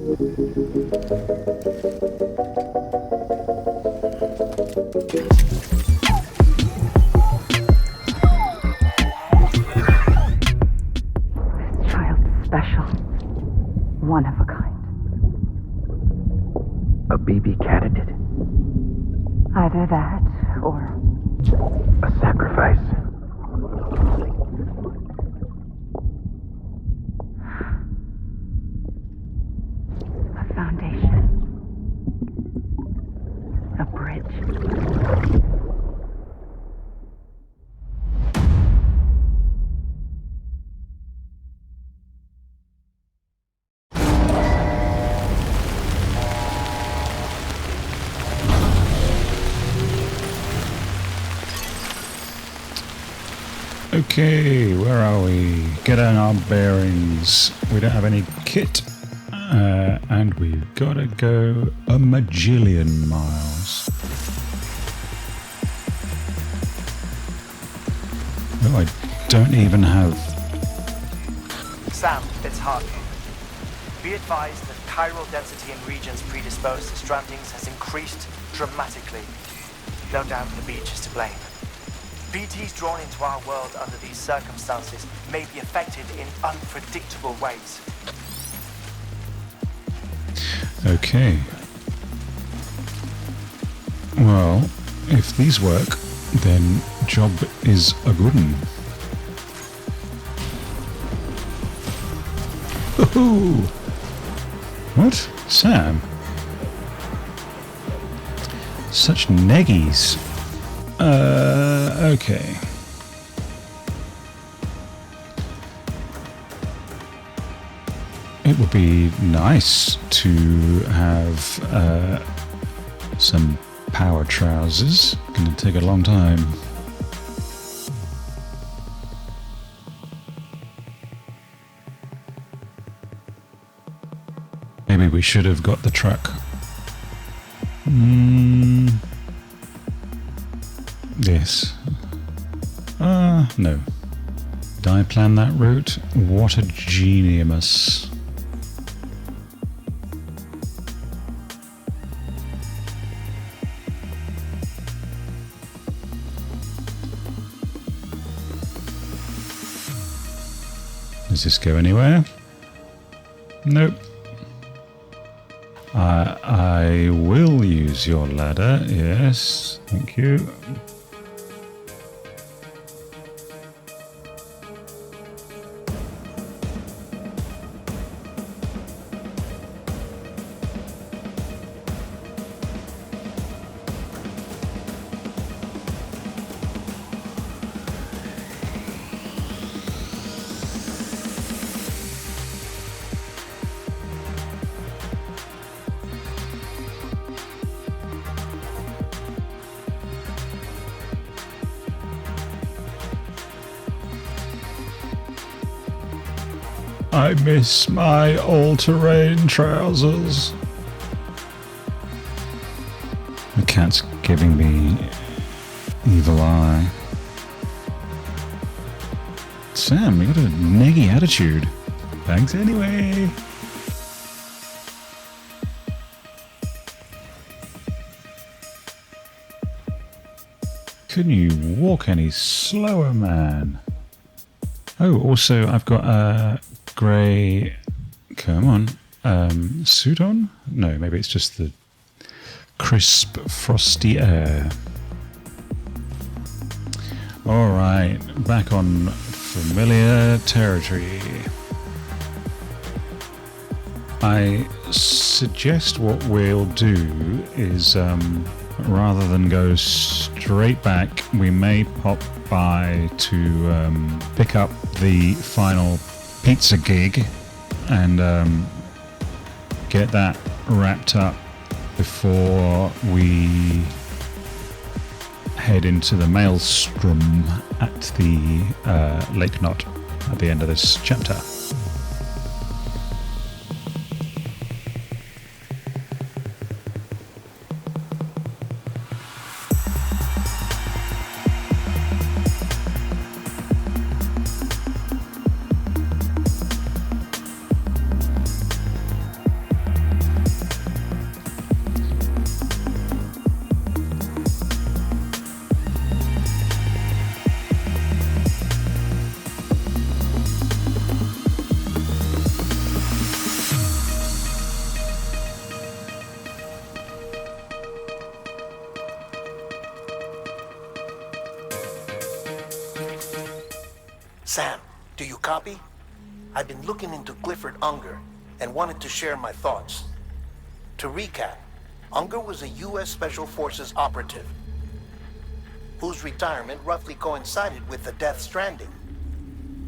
Special. One of a kind. A baby candidate? Either that, or... a sacrifice. A foundation. A bridge. Okay, where are we? Get on our bearings. We don't have any kit. And we've got to go a majillion miles. Oh, I don't even have... Sam, it's Hartley. Be advised that chiral density in regions predisposed to strandings has increased dramatically. No doubt the beach is to blame. BTs drawn into our world under these circumstances may be affected in unpredictable ways. Okay. Well, if these work, then job is a good one. Woohoo! What? Sam? Such neggies. Okay. It would be nice to have some power trousers. Gonna take a long time. Maybe we should have got the truck. Yes. No. Did I plan that route? What a genius. Does this go anywhere? Nope. I will use your ladder, yes, thank you. I miss my all-terrain trousers. The cat's giving me evil eye. Sam, you got a neggy attitude. Thanks anyway. Couldn't you walk any slower, man? Oh, also, I've got a grey... Come on. Suit on? No, maybe it's just the crisp, frosty air. Alright, back on familiar territory. I suggest what we'll do is, rather than go straight back, we may pop by to pick up the final pizza gig and get that wrapped up before we head into the maelstrom at the Lake Knot at the end of this chapter. Sam, do you copy? I've been looking into Clifford Unger and wanted to share my thoughts. To recap, Unger was a U.S. Special Forces operative whose retirement roughly coincided with the death Stranding.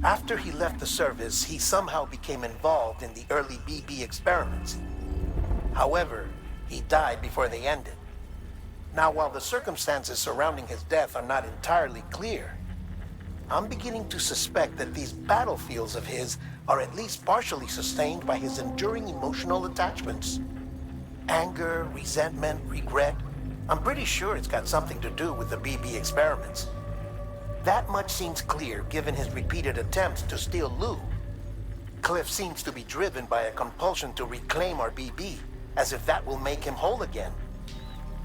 After he left the service, he somehow became involved in the early BB experiments. However, he died before they ended. Now, while the circumstances surrounding his death are not entirely clear, I'm beginning to suspect that these battlefields of his are at least partially sustained by his enduring emotional attachments. Anger, resentment, regret. I'm pretty sure it's got something to do with the BB experiments. That much seems clear given his repeated attempts to steal Lou. Cliff seems to be driven by a compulsion to reclaim our BB, as if that will make him whole again.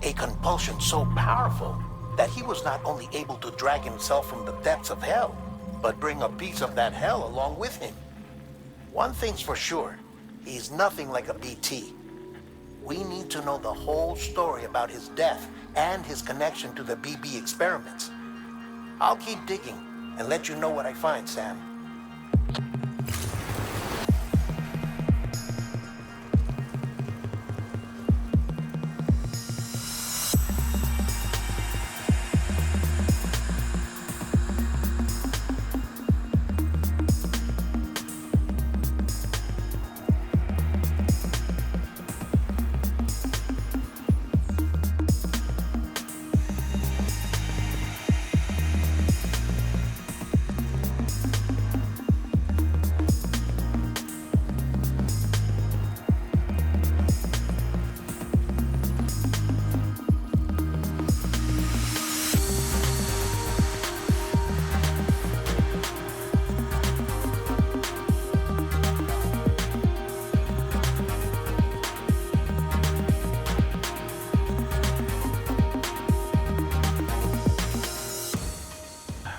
A compulsion so powerful that he was not only able to drag himself from the depths of hell, but bring a piece of that hell along with him. One thing's for sure, he's nothing like a BT. We need to know the whole story about his death and his connection to the BB experiments. I'll keep digging and let you know what I find, Sam.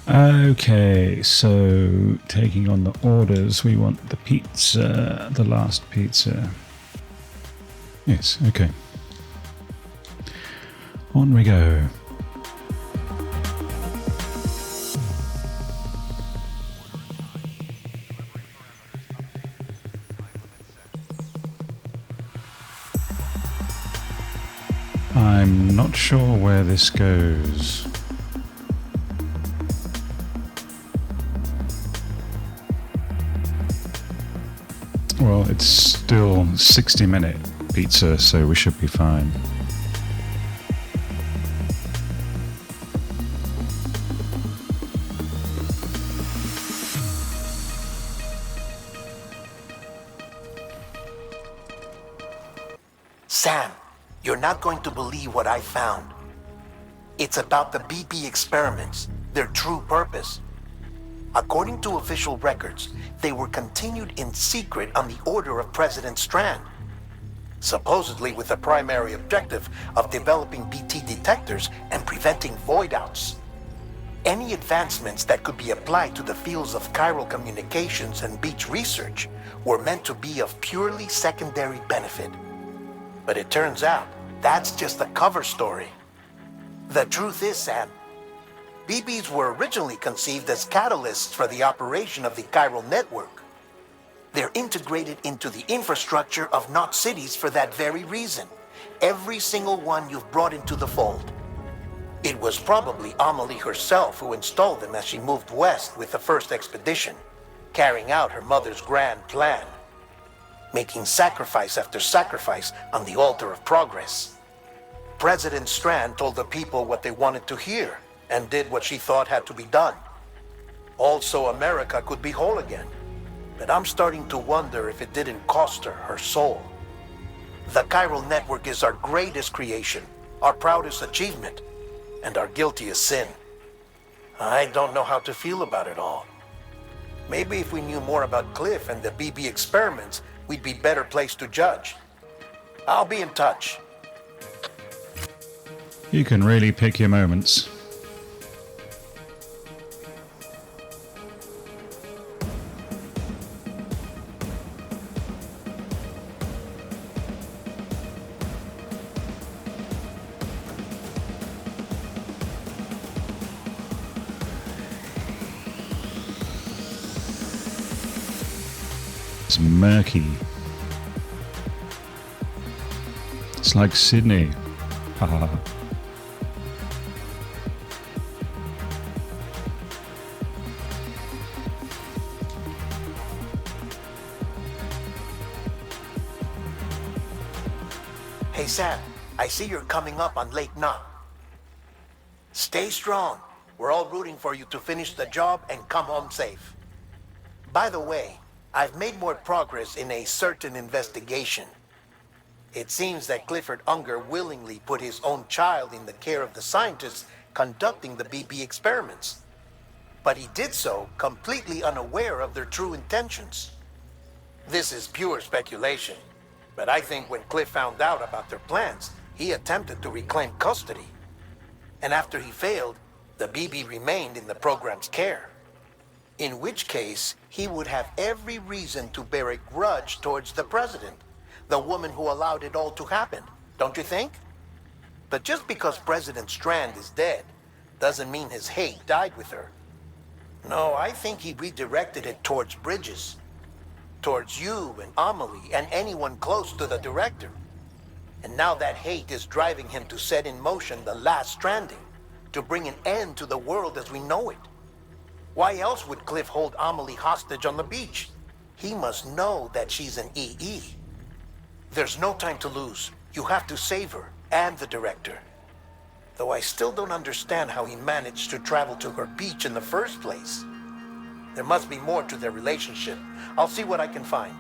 Okay, so taking on the orders, we want the pizza, the last pizza. Yes, okay. On we go. I'm not sure where this goes. Well, it's still 60-minute pizza, so we should be fine. Sam, you're not going to believe what I found. It's about the BB experiments, their true purpose. According to official records, they were continued in secret on the order of President Strand, supposedly with the primary objective of developing BT detectors and preventing void-outs. Any advancements that could be applied to the fields of chiral communications and beach research were meant to be of purely secondary benefit. But it turns out, that's just a cover story. The truth is, Sam, BBs were originally conceived as catalysts for the operation of the chiral network. They're integrated into the infrastructure of Knot cities for that very reason. Every single one you've brought into the fold. It was probably Amelie herself who installed them as she moved west with the first expedition, carrying out her mother's grand plan, making sacrifice after sacrifice on the altar of progress. President Strand told the people what they wanted to hear, and did what she thought had to be done. Also, America could be whole again. But I'm starting to wonder if it didn't cost her her soul. The chiral network is our greatest creation, our proudest achievement, and our guiltiest sin. I don't know how to feel about it all. Maybe if we knew more about Cliff and the BB experiments, we'd be better placed to judge. I'll be in touch. You can really pick your moments. is murky. It's like Sydney. Haha. Hey Sam, I see you're coming up on Lake Knot. Stay strong. We're all rooting for you to finish the job and come home safe. By the way, I've made more progress in a certain investigation. It seems that Clifford Unger willingly put his own child in the care of the scientists conducting the BP experiments. But he did so completely unaware of their true intentions. This is pure speculation, but I think when Cliff found out about their plans, he attempted to reclaim custody. And after he failed, the BB remained in the program's care. In which case, he would have every reason to bear a grudge towards the president, the woman who allowed it all to happen, don't you think? But just because President Strand is dead, doesn't mean his hate died with her. No, I think he redirected it towards Bridges. Towards you and Amelie and anyone close to the director. And now that hate is driving him to set in motion the last Stranding, to bring an end to the world as we know it. Why else would Cliff hold Amelie hostage on the beach? He must know that she's an EE. There's no time to lose. You have to save her and the director. Though I still don't understand how he managed to travel to her beach in the first place. There must be more to their relationship. I'll see what I can find.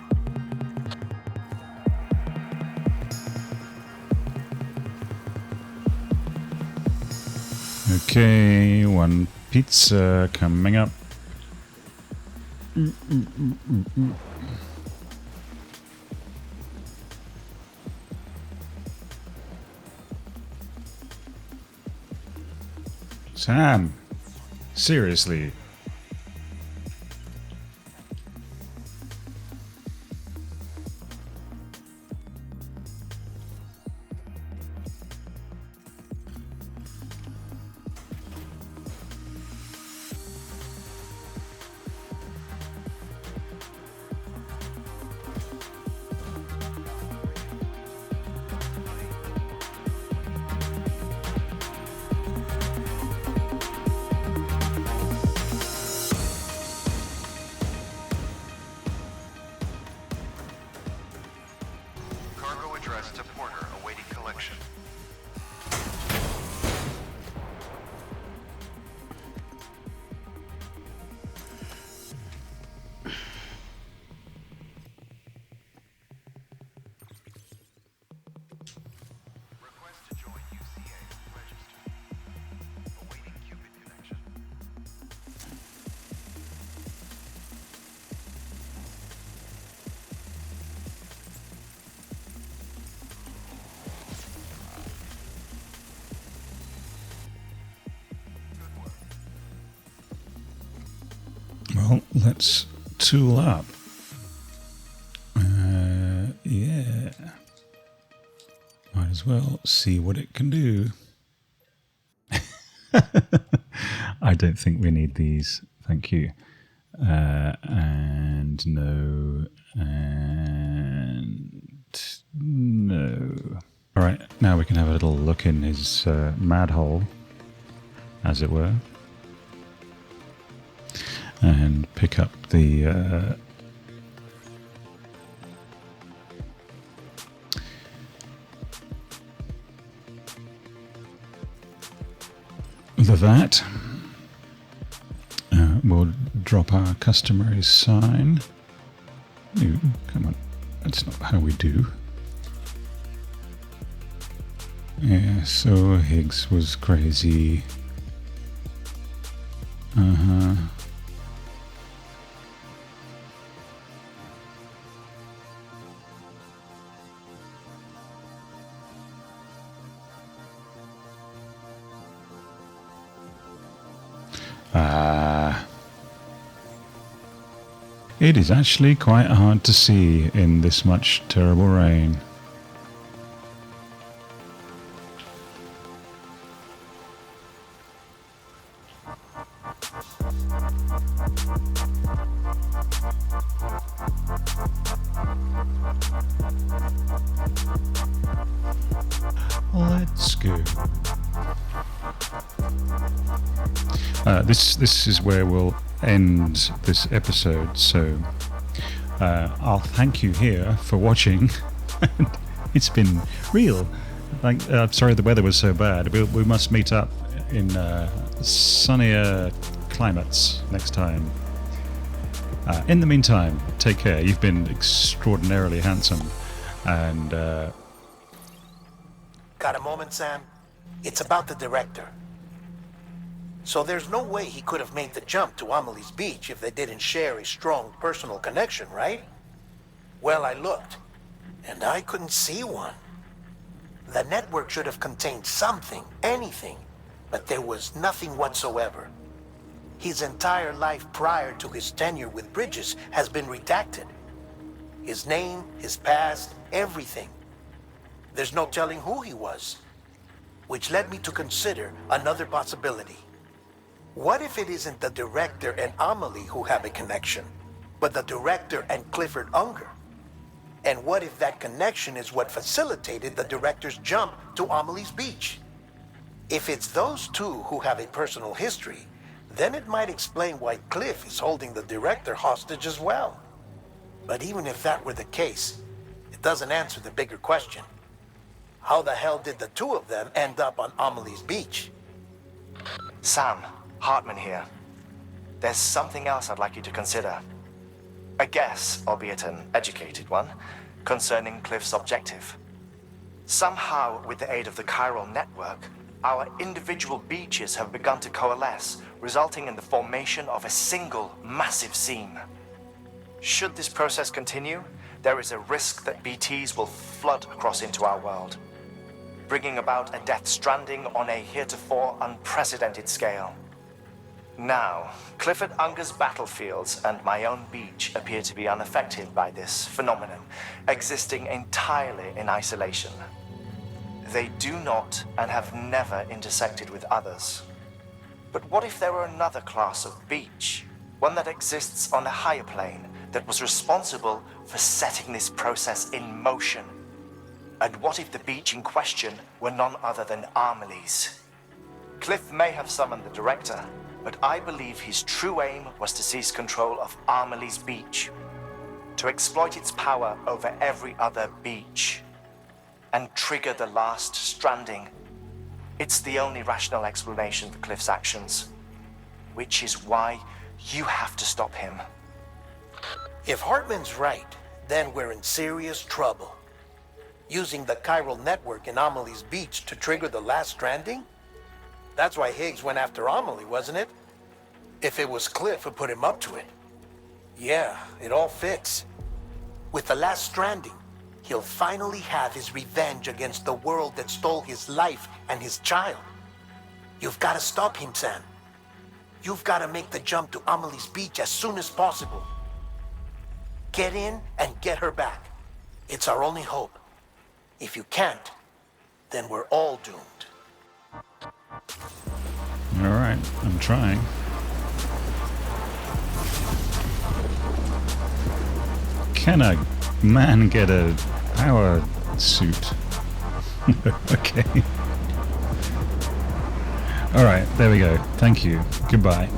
Okay, one pizza coming up. Sam, seriously. Cargo addressed to Porter awaiting collection. Request to join UCA. Registered. Awaiting Cupid connection. Well, let's tool up. Yeah. Might as well see what it can do. I don't think we need these. Thank you. And no. And no. All right, now we can have a little look in his mad hole, as it were. And pick up the VAT. We'll drop our customary sign. Ooh, come on, that's not how we do. Yeah, so Higgs was crazy. It is actually quite hard to see in this much terrible rain. Let's go. This is where we'll end this episode. So I'll thank you here for watching. It's been real. I'm sorry the weather was so bad. We must meet up in sunnier climates next time. In the meantime, take care. You've been extraordinarily handsome. And Got a moment, Sam? It's about the director. So there's no way he could have made the jump to Amelie's Beach if they didn't share a strong personal connection, right? Well, I looked, and I couldn't see one. The network should have contained something, anything, but there was nothing whatsoever. His entire life prior to his tenure with Bridges has been redacted. His name, his past, everything. There's no telling who he was. Which led me to consider another possibility. What if it isn't the director and Amelie who have a connection, but the director and Clifford Unger? And what if that connection is what facilitated the director's jump to Amelie's Beach? If it's those two who have a personal history, then it might explain why Cliff is holding the director hostage as well. But even if that were the case, it doesn't answer the bigger question. How the hell did the two of them end up on Amelie's Beach? Sam, Hartman here. There's something else I'd like you to consider. A guess, albeit an educated one, concerning Cliff's objective. Somehow, with the aid of the chiral network, our individual beaches have begun to coalesce, resulting in the formation of a single massive seam. Should this process continue, there is a risk that BTs will flood across into our world, bringing about a death stranding on a heretofore unprecedented scale. Now, Clifford Unger's battlefields and my own beach appear to be unaffected by this phenomenon, existing entirely in isolation. They do not and have never intersected with others. But what if there were another class of beach, one that exists on a higher plane, that was responsible for setting this process in motion? And what if the beach in question were none other than Amelie's? Cliff may have summoned the director, but I believe his true aim was to seize control of Amelie's Beach, to exploit its power over every other beach, and trigger the last stranding. It's the only rational explanation for Cliff's actions, which is why you have to stop him. If Hartman's right, then we're in serious trouble. Using the chiral network in Amelie's Beach to trigger the last stranding? That's why Higgs went after Amelie, wasn't it? If it was Cliff who put him up to it. Yeah, it all fits. With the last stranding, he'll finally have his revenge against the world that stole his life and his child. You've got to stop him, Sam. You've got to make the jump to Amelie's Beach as soon as possible. Get in and get her back. It's our only hope. If you can't, then we're all doomed. all right, I'm trying. Can a man get a power suit? Okay. All right, there we go. Thank you. Goodbye.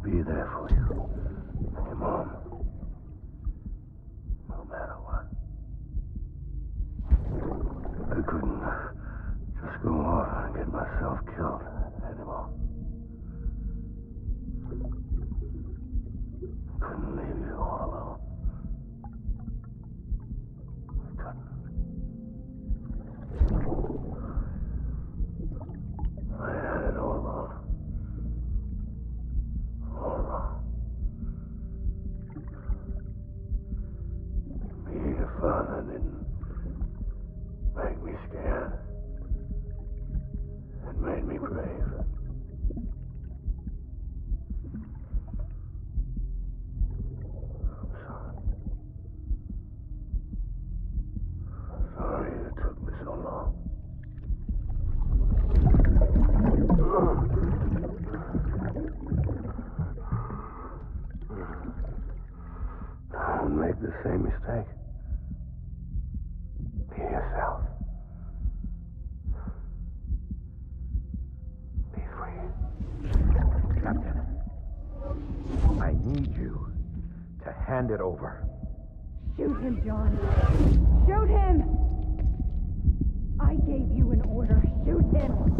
Be there for you and your mom, no matter what. I couldn't just go off and get myself killed anymore. Couldn't leave you all alone. I couldn't. father didn't make me scared. It made me brave. I'm sorry. Sorry it took me so long. Don't make the same mistake. Be yourself. Be free. Captain, I need you to hand it over. Shoot him, John. Shoot him! I gave you an order. Shoot him!